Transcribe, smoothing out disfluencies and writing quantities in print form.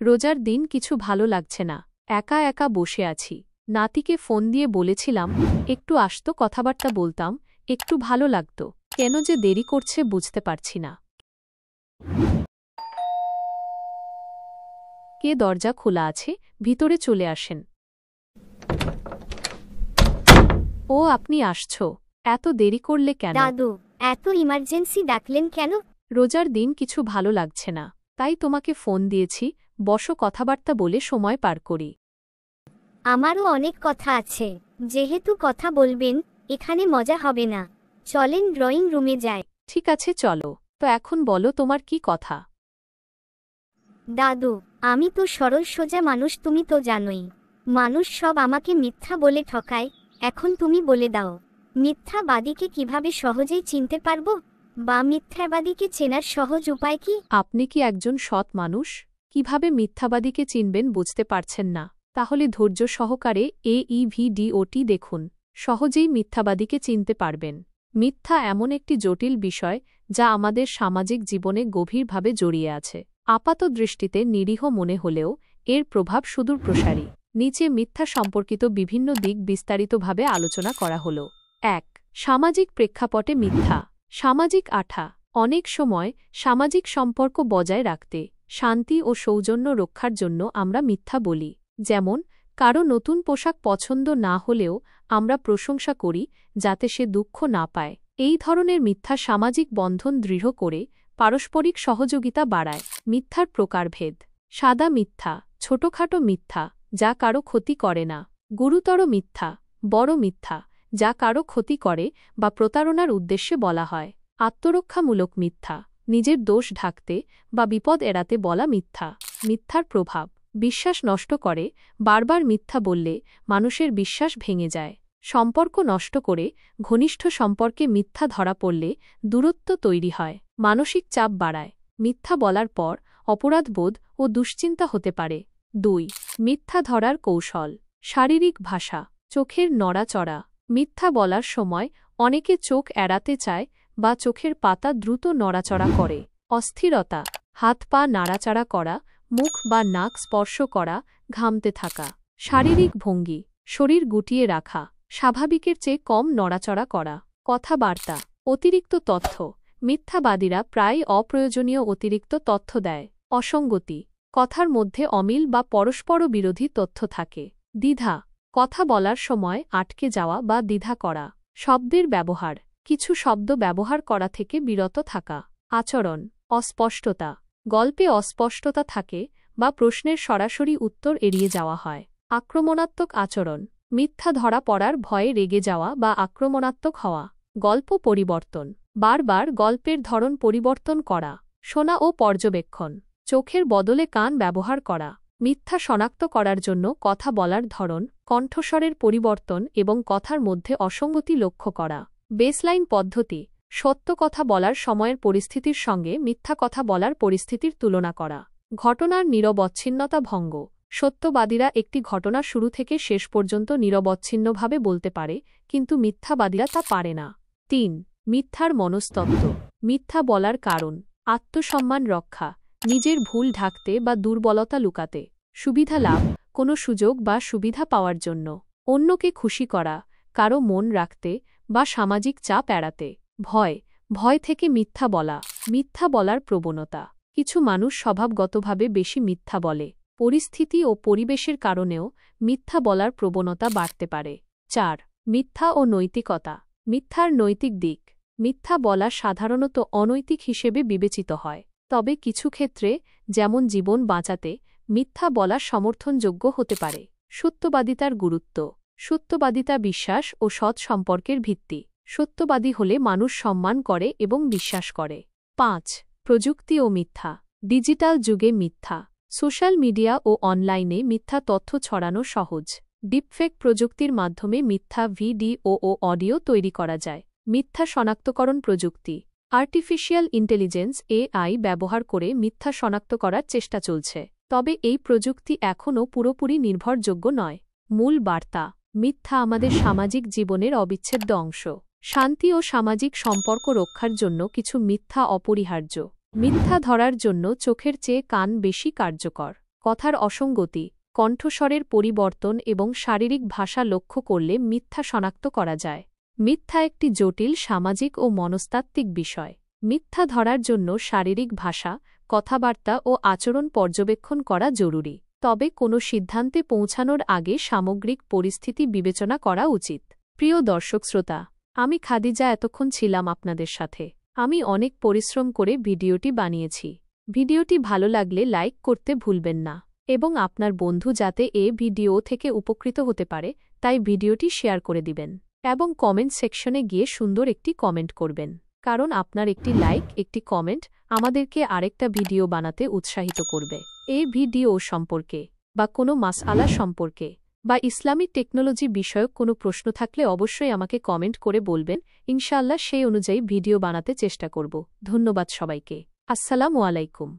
রোজার দিন কিছু ভালো লাগছে না, একা একা বসে আছি। নাতিকে ফোন দিয়ে বলেছিলাম একটু আসতো, কথাবার্তা বলতাম, একটু ভালো লাগতো। কেন যে দেরি করছে বুঝতে পারছি না। কে? দরজা খোলা আছে, ভিতরে চলে আসেন। ও, আপনি আসছো? এত দেরি করলে কেন? দাদু, এত ইমার্জেন্সি ডাকলেন কেন? রোজার দিন কিছু ভালো লাগছে না, তাই তোমাকে ফোন দিয়েছি। বসো, কথাবার্তা বলে সময় পার করি। আমারও অনেক কথা আছে। যেহেতু কথা বলবেন, এখানে মজা হবে না। চলেন ড্রয়িং রুমে যাই। ঠিক আছে, চলো। তো এখন বলো, তোমার কি কথা? দাদু, আমি তো সরল সোজা মানুষ, তুমি তো জানোই। মানুষ সব আমাকে মিথ্যা বলে ঠকায়। এখন তুমি বলে দাও, মিথ্যাবাদীকে কিভাবে সহজেই চিনতে পারবো? বা মিথ্যাবাদীকে চেনার সহজ উপায় কি? আপনি কি একজন সৎ মানুষ? কিভাবে মিথ্যাবাদীকে চিনবেন বুঝতে পারছেন না? তাহলে ধৈর্য সহকারে এই ভিডিওটি দেখুন। সহজেই মিথ্যাবাদীকে চিনতে পারবেন। মিথ্যা এমন একটি জটিল বিষয় যা আমাদের সামাজিক জীবনে গভীরভাবে জড়িয়ে আছে। আপাত দৃষ্টিতে নিরীহ মনে হলেও এর প্রভাব সুদূরপ্রসারী। নিচে মিথ্যা সম্পর্কিত বিভিন্ন দিক বিস্তারিতভাবে আলোচনা করা হল। ১. সামাজিক প্রেক্ষাপটে মিথ্যা। সামাজিক আঠা। অনেক সময় সামাজিক সম্পর্ক বজায় রাখতে, শান্তি ও সৌজন্য রক্ষার জন্য আমরা মিথ্যা বলি। যেমন, কারো নতুন পোশাক পছন্দ না হলেও আমরা প্রশংসা করি যাতে সে দুঃখ না পায়। এই ধরনের মিথ্যা সামাজিক বন্ধন দৃঢ় করে পারস্পরিক সহযোগিতা বাড়ায়। মিথ্যার প্রকারভেদ। সাদা মিথ্যা, ছোটখাটো মিথ্যা যা কারো ক্ষতি করে না। গুরুতর মিথ্যা, বড় মিথ্যা যা কারো ক্ষতি করে বা প্রতারণার উদ্দেশ্যে বলা হয়। আত্মরক্ষামূলক মিথ্যা, নিজের দোষ ঢাকতে বা বিপদ এড়াতে বলা মিথ্যা। মিথ্যার প্রভাব। বিশ্বাস নষ্ট করে। বারবার মিথ্যা বললে মানুষের বিশ্বাস ভেঙে যায়। সম্পর্ক নষ্ট করে। ঘনিষ্ঠ সম্পর্কে মিথ্যা ধরা পড়লে দূরত্ব তৈরি হয়। মানসিক চাপ বাড়ায়। মিথ্যা বলার পর অপরাধবোধ ও দুশ্চিন্তা হতে পারে। ২. মিথ্যা ধরার কৌশল। শারীরিক ভাষা। চোখের নড়াচড়া। মিথ্যা বলার সময় অনেকে চোখ এড়াতে চায় বা চোখের পাতা দ্রুত নড়াচড়া করে। অস্থিরতা। হাত পা নাড়াচাড়া করা, মুখ বা নাক স্পর্শ করা, ঘামতে থাকা। শারীরিক ভঙ্গি। শরীর গুটিয়ে রাখা, স্বাভাবিকের চেয়ে কম নড়াচড়া করা। কথাবার্তা। অতিরিক্ত তথ্য। মিথ্যাবাদীরা প্রায়ই অপ্রয়োজনীয় অতিরিক্ত তথ্য দেয়। অসঙ্গতি। কথার মধ্যে অমিল বা পরস্পর বিরোধী তথ্য থাকে। দ্বিধা। কথা বলার সময় আটকে যাওয়া বা দ্বিধা করা। শব্দের ব্যবহার। কিছু শব্দ ব্যবহার করা থেকে বিরত থাকা। আচরণ। অস্পষ্টতা। গল্পে অস্পষ্টতা থাকে বা প্রশ্নের সরাসরি উত্তর এড়িয়ে যাওয়া হয়। আক্রমণাত্মক আচরণ। মিথ্যা ধরা পড়ার ভয়ে রেগে যাওয়া বা আক্রমণাত্মক হওয়া। গল্প পরিবর্তন। বারবার গল্পের ধরন পরিবর্তন করা। শোনা ও পর্যবেক্ষণ। চোখের বদলে কান ব্যবহার করা। মিথ্যা শনাক্ত করার জন্য কথা বলার ধরন, কণ্ঠস্বরের পরিবর্তন এবং কথার মধ্যে অসঙ্গতি লক্ষ্য করা। বেসলাইন পদ্ধতি। সত্য কথা বলার সময়ের পরিস্থিতির সঙ্গে মিথ্যা কথা বলার পরিস্থিতির তুলনা করা। ঘটনার নিরবচ্ছিন্নতা ভঙ্গ। সত্যবাদীরা একটি ঘটনা শুরু থেকে শেষ পর্যন্ত নিরবচ্ছিন্নভাবে বলতে পারে, কিন্তু মিথ্যাবাদীরা তা পারে না। ৩. মিথ্যার মনস্তত্ত্ব। মিথ্যা বলার কারণ। আত্মসম্মান রক্ষা। নিজের ভুল ঢাকতে বা দুর্বলতা লুকাতে। সুবিধা লাভ। কোনো সুযোগ বা সুবিধা পাওয়ার জন্য। অন্যকে খুশি করা, কারো মন রাখতে বা সামাজিক চাপ এড়াতে। ভয়। ভয় থেকে মিথ্যা বলা। মিথ্যা বলার প্রবণতা। কিছু মানুষ স্বভাবগতভাবে বেশি মিথ্যা বলে। পরিস্থিতি ও পরিবেশের কারণেও মিথ্যা বলার প্রবণতা বাড়তে পারে। ৪. মিথ্যা ও নৈতিকতা। মিথ্যার নৈতিক দিক। মিথ্যা বলা সাধারণত অনৈতিক হিসেবে বিবেচিত হয়। তবে কিছু ক্ষেত্রে, যেমন জীবন বাঁচাতে, মিথ্যা বলা সমর্থনযোগ্য হতে পারে। সত্যবাদিতার গুরুত্ব। সত্যবাদিতা বিশ্বাস ও সৎ সম্পর্কের ভিত্তি। সত্যবাদী হলে মানুষ সম্মান করে এবং বিশ্বাস করে। ৫. প্রযুক্তি ও মিথ্যা। ডিজিটাল যুগে মিথ্যা। সোশ্যাল মিডিয়া ও অনলাইনে মিথ্যা তথ্য ছড়ানো সহজ। ডিপফেক প্রযুক্তির মাধ্যমে মিথ্যা ভিডিও ও অডিও তৈরি করা যায়। মিথ্যা শনাক্তকরণ প্রযুক্তি। আর্টিফিশিয়াল ইন্টেলিজেন্স এআই ব্যবহার করে মিথ্যা শনাক্ত করার চেষ্টা চলছে। তবে এই প্রযুক্তি এখনও পুরোপুরি নির্ভরযোগ্য নয়। মূল বার্তা। মিথ্যা আমাদের সামাজিক জীবনের অবিচ্ছেদ্য অংশ। শান্তি ও সামাজিক সম্পর্ক রক্ষার জন্য কিছু মিথ্যা অপরিহার্য। মিথ্যা ধরার জন্য চোখের চেয়ে কান বেশি কার্যকর। কথার অসঙ্গতি, কণ্ঠস্বরের পরিবর্তন এবং শারীরিক ভাষা লক্ষ্য করলে মিথ্যা শনাক্ত করা যায়। মিথ্যা একটি জটিল সামাজিক ও মনস্তাত্ত্বিক বিষয়। মিথ্যা ধরার জন্য শারীরিক ভাষা, কথাবার্তা ও আচরণ পর্যবেক্ষণ করা জরুরি। তবে কোনো সিদ্ধান্তে পৌঁছানোর আগে সামগ্রিক পরিস্থিতি বিবেচনা করা উচিত। প্রিয় দর্শক শ্রোতা, আমি খাদিজা এতক্ষণ ছিলাম আপনাদের সাথে। আমি অনেক পরিশ্রম করে ভিডিওটি বানিয়েছি। ভিডিওটি ভালো লাগলে লাইক করতে ভুলবেন না এবং আপনার বন্ধু যাতে ভিডিও থেকে উপকৃত হতে পারে তাই ভিডিওটি শেয়ার করে দিবেন এবং কমেন্ট সেকশনে গিয়ে সুন্দর একটি কমেন্ট করবেন, কারণ আপনার একটি লাইক, একটি কমেন্ট আমাদেরকে আরেকটা ভিডিও বানাতে উৎসাহিত করবে। এই ভিডিও সম্পর্কে বা কোনো মাসআলা সম্পর্কে বা ইসলামিক টেকনোলজি বিষয়ক কোনো প্রশ্ন থাকলে অবশ্যই আমাকে কমেন্ট করে বলবেন। ইনশাআল্লাহ সেই অনুযায়ী ভিডিও বানাতে চেষ্টা করব। ধন্যবাদ সবাইকে। আসসালামু আলাইকুম।